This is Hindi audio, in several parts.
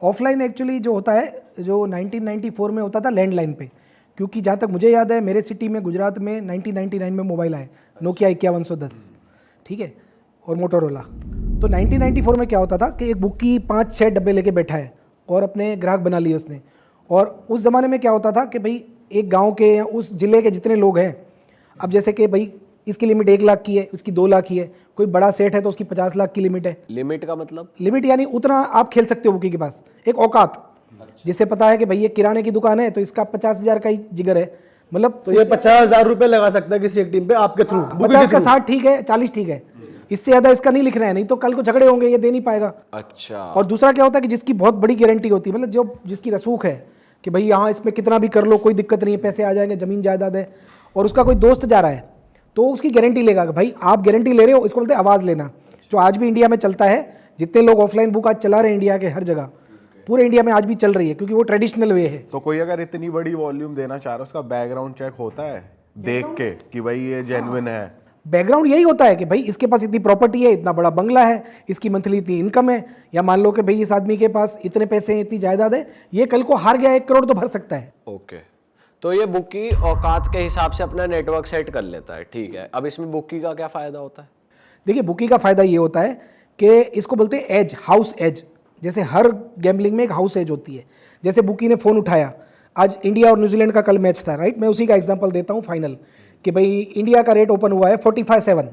ऑफलाइन एक्चुअली जो होता है, जो 1994 में होता था लैंडलाइन पे, क्योंकि जहाँ तक मुझे याद है मेरे सिटी में गुजरात में 1999 में मोबाइल आए, नोकिया 5110, ठीक है, और मोटोरोला। तो 1994 में क्या होता था कि एक बुक की 5-6 डब्बे लेके बैठा है और अपने ग्राहक बना लिए उसने। और उस ज़माने में क्या होता था कि भाई एक गांव के या उस ज़िले के जितने लोग हैं, अब जैसे कि भाई इसकी लिमिट 1 लाख की है, उसकी 2 लाख की है, कोई बड़ा सेट है तो उसकी 50 लाख की लिमिट है। लिमिट का मतलब? लिमिट यानी उतना आप खेल सकते हो बुकी के पास, एक औकात, जिससे पता है कि भाई ये किराने की दुकान है तो इसका 50,000 का ही जिगर है, मतलब तो ये 50,000 रुपए लगा सकता है किसी एक टीम पे आपके थ्रू। 50 का 60 ठीक है, 40 ठीक है, इससे ज़्यादा इसका नहीं लिखना है, नहीं तो कल को झगड़े होंगे, ये दे नहीं पाएगा। अच्छा। और दूसरा क्या होता है कि जिसकी बहुत बड़ी गारंटी होती है, मतलब जो जिसकी रसूख है कि भाई यहाँ इसमें कितना भी कर लो कोई दिक्कत नहीं है, पैसे आ जाएंगे, ज़मीन जायदाद है, और उसका कोई दोस्त जा रहा है तो उसकी गारंटी लेगा कि भाई आप गारंटी ले रहे हो, इसको बोलते हैं आवाज़ लेना, जो आज भी इंडिया में चलता है। जितने लोग ऑफलाइन बुक आज चला रहे हैं इंडिया के हर जगह, पूरे इंडिया में आज भी चल रही है, क्योंकि वो ट्रेडिशनल वे है। तो कोई अगर इतनी बड़ी वॉल्यूम देना चाह रहा है, उसका बैकग्राउंड चेक होता है देख के कि भाई ये जेन्युइन है? बैकग्राउंड यही होता है कि भाई इसके पास इतनी प्रॉपर्टी है, इतना बड़ा बंगला है, इसकी मंथली इतनी इनकम है, या मान लो कि भाई इस आदमी के पास इतने पैसे हैं, इतनी जायदाद है, ये कल को हार गया 1 करोड़ तो भर सकता है। ओके, तो ये बुकी औकात के हिसाब से अपना नेटवर्क सेट कर लेता है, ठीक है। अब इसमें बुकी का क्या फायदा होता है? देखिए बुकी का फायदा ये होता है कि इसको बोलते हैं एज, हाउस एज। जैसे हर गैम्बलिंग में एक हाउस एज होती है। जैसे बुकी ने फ़ोन उठाया, आज इंडिया और न्यूजीलैंड का कल मैच था, राइट, मैं उसी का एग्जांपल देता हूँ फाइनल, कि भाई इंडिया का रेट ओपन हुआ है 45-7।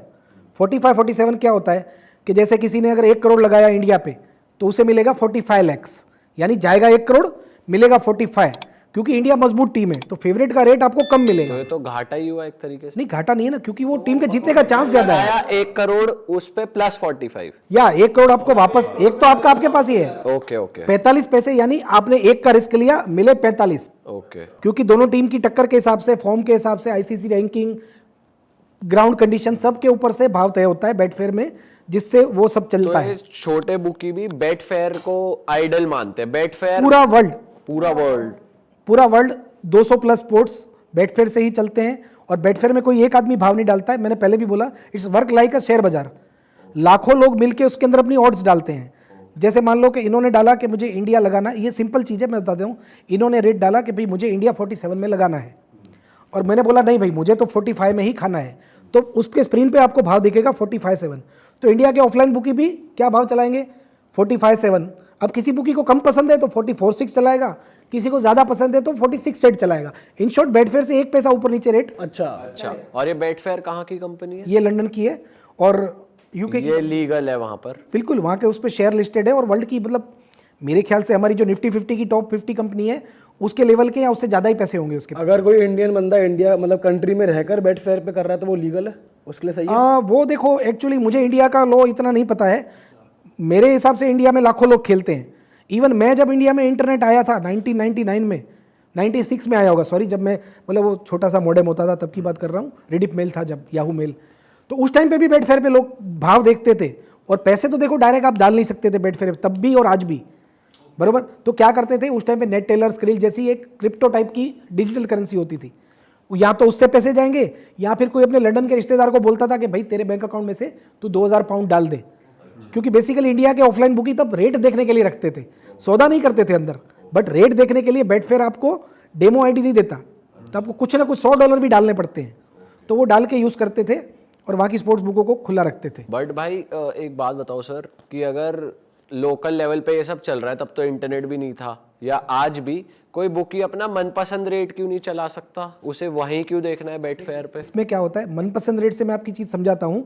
45-47 क्या होता है कि जैसे किसी ने अगर 1 करोड़ लगाया इंडिया पे तो उसे मिलेगा 45 लाख, यानी जाएगा 1 करोड़, मिलेगा 45, क्योंकि इंडिया मजबूत टीम है तो फेवरेट का रेट आपको कम मिलेगा। तो ये तो घाटा ही हुआ एक तरीके से। नहीं घाटा नहीं है ना, क्योंकि वो टीम के जीतने का चांस ज्यादा है। आया 1 करोड़ उस पे प्लस 45, या 1 करोड़ आपको वापस, एक तो आपका आपके पास ही है। Okay okay. 45 पैसे, यानी आपने 1 का रिस्क लिया, मिले 45। ओके, क्योंकि दोनों टीम की टक्कर के हिसाब से, फॉर्म के हिसाब से, आईसीसी रैंकिंग, ग्राउंड कंडीशन, सब के ऊपर से भाव तय होता है बेटफेयर में, जिससे वो सब चलता तो है। ये छोटे बुकी भी बेटफेयर को आइडल मानते हैं। बेटफेयर पूरा वर्ल्ड, पूरा वर्ल्ड 200 प्लस स्पोर्ट्स बेटफेयर से ही चलते हैं। और बेटफेयर में कोई एक आदमी भाव नहीं डालता है, मैंने पहले भी बोला, it's work like a share बाजार। लाखों लोग मिलके उसके अंदर अपनी ऑड्स डालते हैं। जैसे मान लो कि इन्होंने डाला कि मुझे इंडिया लगाना, ये सिंपल चीज़ है, मैं बताता हूँ। इन्होंने रेट डाला कि भाई मुझे इंडिया 47 में लगाना है, और मैंने बोला नहीं भाई मुझे तो 45 में ही खाना है, तो उसके स्क्रीन पे आपको भाव दिखेगा 45-7। तो इंडिया के ऑफलाइन बुकी भी क्या भाव चलाएंगे? 45-7। अब किसी बुकी को कम पसंद है तो 44-6 चलाएगा, किसी को ज़्यादा पसंद है तो 46-8 चलाएगा। इन शॉर्ट बेटफेयर से 1 पैसा ऊपर नीचे रेट। अच्छा। और ये बेटफेयर कहाँ की कंपनी है? ये लंदन की है और यूके की। ये लीगल है वहाँ पर? बिल्कुल, वहाँ के उस पर शेयर लिस्टेड है, और वर्ल्ड की, मतलब मेरे ख्याल से हमारी जो निफ्टी 50 की टॉप 50 कंपनी है उसके लेवल के या उससे ज़्यादा ही पैसे होंगे उसके। अगर कोई इंडियन बंदा इंडिया मतलब कंट्री में रहकर बेटफेयर पे कर रहा है तो वो लीगल है, उसके लिए सही है? वो देखो, एक्चुअली मुझे इंडिया का लॉ इतना नहीं पता है। मेरे हिसाब से इंडिया में लाखों लोग खेलते हैं। इवन मैं जब इंडिया में इंटरनेट आया था 1999 में, 96 में आया होगा, सॉरी, जब मैं, मतलब वो छोटा सा मॉडेम होता था तब की बात कर रहा हूँ, रेडिप मेल था जब, याहू मेल, तो उस टाइम पे भी बेटफेयर पे लोग भाव देखते थे। और पैसे तो देखो डायरेक्ट आप डाल नहीं सकते थे बेटफेयर पे, तब भी और आज भी, बरोबर। तो क्या करते थे उस टाइम पे, नेट टेलर, स्क्रिल जैसी एक क्रिप्टो टाइप की डिजिटल करेंसी होती थी, या तो उससे पैसे जाएंगे, या फिर कोई अपने लंदन के रिश्तेदार को बोलता था कि भाई तेरे बैंक अकाउंट में से तू 2000 पाउंड डाल दे। क्योंकि बेसिकली इंडिया के ऑफलाइन बुकी तब रेट देखने के लिए रखते थे, सौदा नहीं करते थे अंदर, बट रेट देखने के लिए। बेटफेयर आपको डेमो आईडी नहीं देता, तो आपको कुछ ना कुछ $100 भी डालने पड़ते हैं, तो वो डाल के यूज़ करते थे और वहाँ की स्पोर्ट्स बुकों को खुला रखते थे। बट भाई एक बात बताओ सर, कि अगर लोकल लेवल पे ये सब चल रहा है, तब तो इंटरनेट भी नहीं था, या आज भी कोई बुकी अपना मनपसंद रेट क्यों नहीं चला सकता? उसे वहीं क्यों देखना है बेटफेयर पे? इसमें क्या होता है, मनपसंद रेट से मैं आपकी चीज़ समझाता हूँ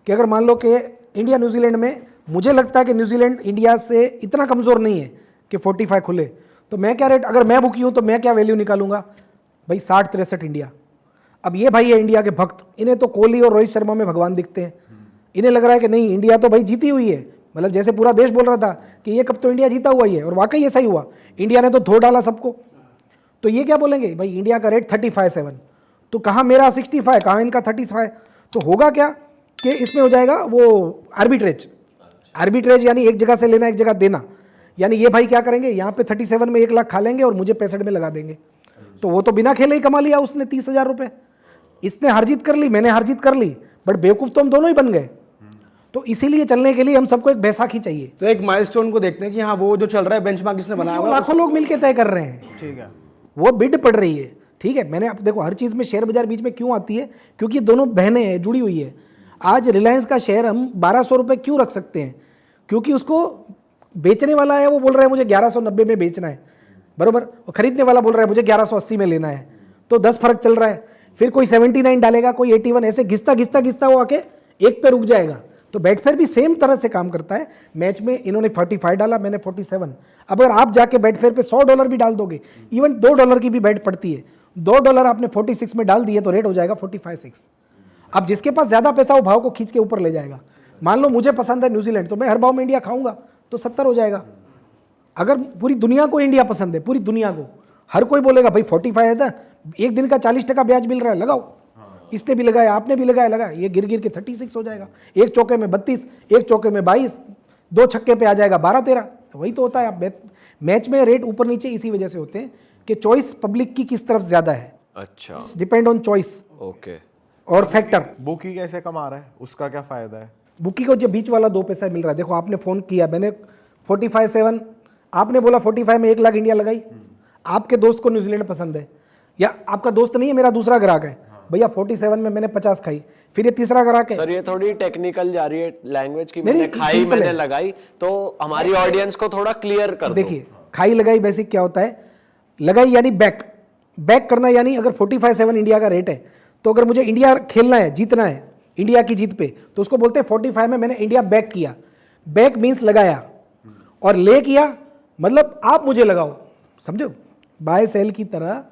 कि अगर मान लो कि इंडिया न्यूजीलैंड में, मुझे लगता है कि न्यूजीलैंड इंडिया से इतना कमज़ोर नहीं है कि 45 खुले, तो मैं क्या रेट, अगर मैं बुकी हूँ तो मैं क्या वैल्यू निकालूंगा भाई? 60-63 इंडिया। अब ये भाई है इंडिया के भक्त, इन्हें तो कोहली और रोहित शर्मा में भगवान दिखते हैं। इन्हें लग रहा है कि नहीं, इंडिया तो भाई जीती हुई है, मतलब जैसे पूरा देश बोल रहा था कि ये कब तो इंडिया जीता हुआ ही है, और वाकई ऐसा ही हुआ। इंडिया ने तो धो डाला सबको। तो ये क्या बोलेंगे भाई, इंडिया का रेट 35-7, तो कहाँ मेरा 65, कहाँ इनका 35? तो होगा क्या कि इसमें हो जाएगा वो आर्बिट्रेज। आर्बिट्रेज यानी एक जगह से लेना, एक जगह देना। यानी ये भाई क्या करेंगे, यहाँ पे 37 में 1 लाख खा लेंगे और मुझे 65 में लगा देंगे। तो वो तो बिना खेले ही कमा लिया उसने 30,000 रुपये। इसने हार जीत कर ली, मैंने हार जीत कर ली, बट बेवकूफ़ तो हम दोनों ही बन गए। तो इसीलिए चलने के लिए हम सबको एक बैसाखी चाहिए। तो एक माइलस्टोन को देखते हैं कि हाँ वो जो चल रहा है बेंचमार्क जिसने बनाया वो हुआ है, लाखों लोग मिलके तय कर रहे हैं, ठीक है। वो बिड पड़ रही है। ठीक है, मैंने अब देखो हर चीज़ में शेयर बाजार बीच में क्यों आती है, क्योंकि ये दोनों बहनें हैं, जुड़ी हुई है। आज रिलायंस का शेयर हम 1200 रुपये क्यों रख सकते हैं, क्योंकि उसको बेचने वाला है वो बोल रहा है मुझे 1190 में बेचना है, बरोबर, और खरीदने वाला बोल रहा है मुझे 1180 में लेना है, तो 10 फर्क चल रहा है। फिर कोई 79 डालेगा, कोई 81, ऐसे घिसता घिसता घिसता वो आके एक पे रुक जाएगा। तो बेटफेयर भी सेम तरह से काम करता है। मैच में इन्होंने 45 डाला, मैंने 47। अब अगर आप जाके बेटफेयर पे $100 भी डाल दोगे, इवन $2 की भी बेट पड़ती है, $2 आपने 46 में डाल दिए तो रेट हो जाएगा 45-6। अब जिसके पास ज्यादा पैसा वो भाव को खींच के ऊपर ले जाएगा। मान लो मुझे पसंद है न्यूजीलैंड, तो मैं हर भाव में इंडिया खाऊंगा तो 70 हो जाएगा। अगर पूरी दुनिया को इंडिया पसंद है, पूरी दुनिया को, हर कोई बोलेगा भाई 45 है था, एक दिन का 40% ब्याज मिल रहा है, लगाओ। इसने भी लगाया, आपने भी लगाया, ये गिर गिर के 36 हो जाएगा। एक चौके में 32, एक चौके में 22, 2 छक्के पे आ जाएगा 12-13। तो वही तो होता है। आप मैच में रेट ऊपर नीचे इसी वजह से होते हैं कि चॉइस पब्लिक की किस तरफ ज्यादा है। अच्छा, डिपेंड ऑन चॉइस ओके। और फैक्टर। बुकी कैसे कमा रहा है, उसका क्या फायदा है? बुकी को जो बीच वाला 2 पैसा मिल रहा है। देखो आपने फोन किया, मैंने 45-7, आपने बोला 45 में 1 लाख इंडिया लगाई, आपके दोस्त को न्यूजीलैंड पसंद है, या आपका दोस्त नहीं है, मेरा दूसरा ग्राहक है, भैया 47 में मैंने 50 खाई, फिर ये तीसरा ग्राहक है। सर ये थोड़ी टेक्निकल जा रही है लैंग्वेज की, नहीं, मैंने नहीं, खाई simple मैंने है। लगाई, तो हमारी ऑडियंस को थोड़ा क्लियर कर दो। देखिए खाई लगाई बेसिक क्या होता है, लगाई यानी बैक, बैक करना, यानी अगर 45-7 इंडिया का रेट है, तो अगर मुझे इंडिया खेलना है, जीतना है इंडिया की जीत पे, तो उसको बोलते हैं 45 में मैंने इंडिया बैक किया। बैक मीन्स लगाया, और ले किया मतलब आप मुझे लगाओ, समझो, बाय सेल की तरह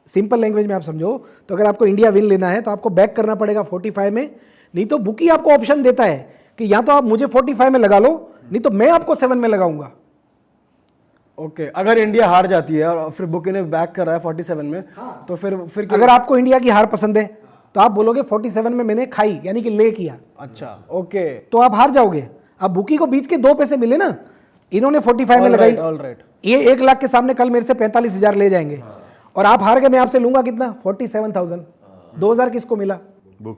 सिंपल लैंग्वेज में आप समझो। तो अगर आपको इंडिया विन लेना है तो आपको बैक करना पड़ेगा 45 में, नहीं तो बुकी आपको ऑप्शन देता है कि या तो आप मुझे 45 में लगा लो, नहीं तो मैं आपको 7 में लगाऊंगा। ओके, अगर इंडिया हार जाती है और फिर बुकी ने बैक कर रहा है 47 में, तो फिर अगर आपको इंडिया की हार पसंद है तो आप बोलोगे 47 में मैंने खाई, यानी कि ले किया, अच्छा ओके, तो आप हार जाओगे। अब बुकी को बीच के 2 पैसे मिले ना, इन्होंने 45 में लगाई, ऑलराइट, ये 1 लाख के सामने कल मेरे से 45,000 ले जाएंगे, और आप हार गए, मैं आपसे लूंगा कितना, 47,000। 2,000 किसको मिला,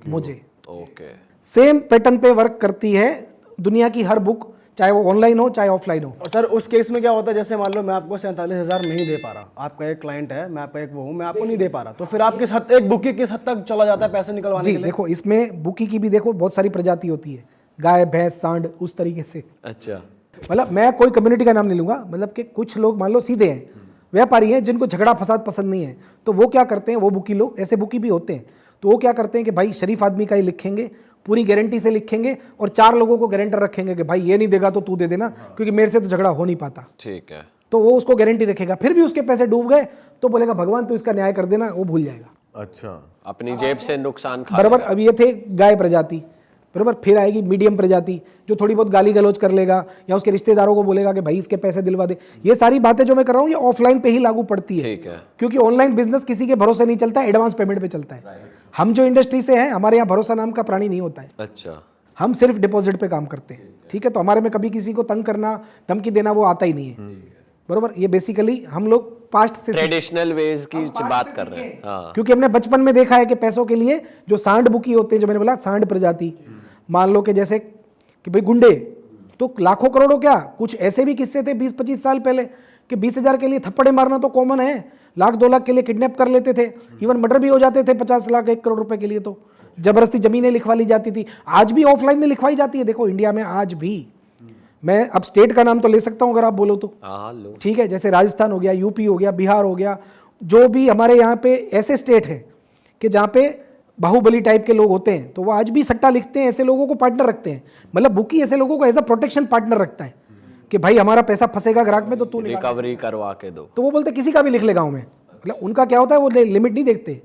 मुझे। ओके, सेम पैटर्न पे वर्क करती है दुनिया की हर बुक, चाहे वो ऑनलाइन हो चाहे ऑफलाइन हो। और सर उस केस में क्या होता है, जैसे मान लो मैं आपको 47,000 नहीं दे पा रहा, आपका एक क्लाइंट है, मैं आपका एक वो हूँ, मैं आपको नहीं दे पा रहा, तो फिर आप किस हद, एक बुकी किस हद तक चला जाता है पैसे निकलवाने जी के लिए? देखो, इसमें बुकी की भी देखो बहुत सारी प्रजाति होती है, गाय भैंस सांड, उस तरीके से। अच्छा, मतलब मैं कोई कम्युनिटी का नाम नहीं लूंगा, मतलब कि कुछ लोग मान लो सीधे हैं, व्यापारी हैं, जिनको झगड़ा फसाद पसंद नहीं है, तो वो क्या करते हैं, वो बुकी लोग, ऐसे बुकी भी होते हैं, तो वो क्या करते हैं कि भाई शरीफ आदमी का ही लिखेंगे, पूरी गारंटी से लिखेंगे, और 4 लोगों को गारंटर रखेंगे कि भाई ये नहीं देगा तो तू दे देना, क्योंकि मेरे से तो झगड़ा हो नहीं पाता। ठीक है, तो वो उसको गारंटी रखेगा, फिर भी उसके पैसे डूब गए तो बोलेगा भगवान तू इसका न्याय कर देना, वो भूल जाएगा। अच्छा, अपनी जेब से नुकसान खा बराबर। लेगा। अब ये थे गाय प्रजाति, बराबर, फिर आएगी मीडियम प्रजाति, जो थोड़ी बहुत गाली गलौज कर लेगा, या उसके रिश्तेदारों को बोलेगा कि भाई इसके पैसे दिलवा दे। ये सारी बातें जो मैं कर रहा हूँ ये ऑफलाइन पे ही लागू पड़ती है, ठीक है, क्योंकि ऑनलाइन बिजनेस किसी के भरोसे नहीं चलता, एडवांस पेमेंट पे चलता है। हम जो इंडस्ट्री से हैं, हमारे यहाँ भरोसा नाम का प्राणी नहीं होता है, अच्छा, हम सिर्फ डिपॉजिट पे काम करते हैं। ठीक है, तो हमारे में कभी किसी को तंग करना, धमकी देना वो आता ही नहीं है, बरोबर। ये बेसिकली हम लोग पास्ट से ट्रेडिशनल वेज की बात कर रहे हैं। हाँ, क्योंकि हमने बचपन में देखा है कि पैसों के लिए जो सांड बुकी होते हैं, जो मैंने बोला सांड प्रजाति, मान लो कि जैसे कि भाई गुंडे तो लाखों करोड़ों, क्या कुछ ऐसे भी किस्से थे 20-25 साल पहले कि 20,000 के लिए थप्पड़े मारना तो कॉमन है, 1-2 लाख के लिए किडनैप कर लेते थे, इवन मर्डर भी हो जाते थे 50 लाख 1 करोड़ रुपए के लिए, तो जबरदस्ती जमीनें लिखवा ली जाती थी। आज भी ऑफलाइन में लिखवाई जाती है, देखो इंडिया में आज भी। मैं अब स्टेट का नाम तो ले सकता हूं अगर आप बोलो तो, हाँ, लो, ठीक है, जैसे राजस्थान हो गया, यूपी हो गया, बिहार हो गया, जो भी हमारे यहाँ पे ऐसे स्टेट हैं कि जहाँ पे बाहुबली टाइप के लोग होते हैं, तो वो आज भी सट्टा लिखते हैं, ऐसे लोगों को पार्टनर रखते हैं। मतलब बुकी ऐसे लोगों को एज अ प्रोटेक्शन पार्टनर रखता है कि भाई हमारा पैसा फंसेगा ग्राहक में तो तू निकाल। रिकवरी करवा के दो। तो वो बोलते किसी का भी लिख ले गाँव में, मतलब उनका क्या होता है, वो लिमिट नहीं देखते,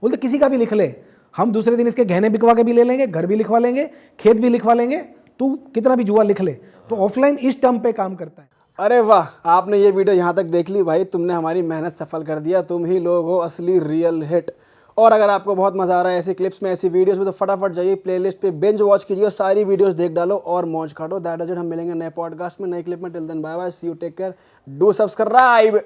बोलते किसी का भी लिख ले, हम दूसरे दिन इसके गहने बिकवा के भी ले लेंगे, घर भी लिखवा लेंगे, खेत भी लिखवा लेंगे, तू कितना भी जुआ लिख ले। तो ऑफलाइन इस टर्म पे काम करता है। अरे वाह, आपने ये वीडियो यहाँ तक देख ली भाई, तुमने हमारी मेहनत सफल कर दिया, तुम ही लोग हो असली रियल हिट। और अगर आपको बहुत मजा आ रहा है ऐसी क्लिप्स में, ऐसी वीडियोस में, तो फटाफट जाइए प्लेलिस्ट पे, बिंज वॉच कीजिए, सारी वीडियोस देख डालो और मौज काटो। दैट इज इट, हम मिलेंगे नए पॉडकास्ट में, नए क्लिप में। Till then bye bye, see you, take care, do subscribe.